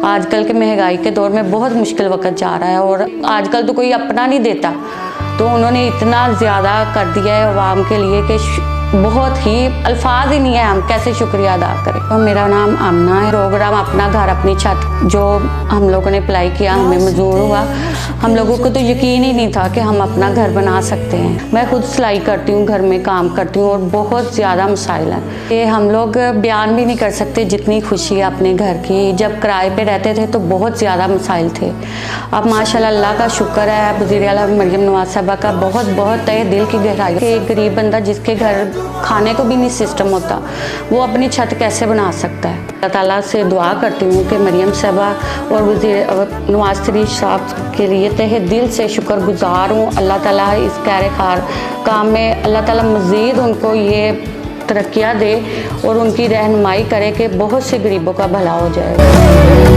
आजकल के महंगाई के दौर में बहुत मुश्किल वक्त जा रहा है और आजकल तो कोई अपना नहीं देता, तो उन्होंने इतना ज़्यादा कर दिया है आवाम के लिए कि बहुत ही अल्फाज ही नहीं है हम कैसे शुक्रिया अदा करें। तो मेरा नाम आमना है। प्रोग्राम अपना घर अपनी छत जो हम लोगों ने अप्लाई किया, हमें मंजूर हुआ। हम लोगों को तो यकीन ही नहीं था कि हम अपना घर बना सकते हैं। मैं खुद सिलाई करती हूँ, घर में काम करती हूँ और बहुत ज़्यादा मसाइल हैं कि हम लोग बयान भी नहीं कर सकते जितनी खुशी है अपने घर की। जब किराए पे रहते थे तो बहुत ज़्यादा मसाइल थे। अब माशाल्लाह अल्लाह का शुक्र है, वज़ीर आला मरियम नवाज़ साहबा का बहुत बहुत तहे दिल की गहराई कि एक गरीब बंदा जिसके घर खाने को भी नहीं सिस्टम होता, वो अपनी छत कैसे बना सकता है। अल्लाह ताला से दुआ करती हूँ कि मरियम साहबा और वज़ीर नवाज शरीफ साहब के लिए तहे दिल से शुक्रगुजार हूँ। अल्लाह ताला इस खैर काम में अल्लाह ताला मज़ीद उनको ये तरक्कियाँ दे और उनकी रहनुमाई करे कि बहुत से गरीबों का भला हो जाए।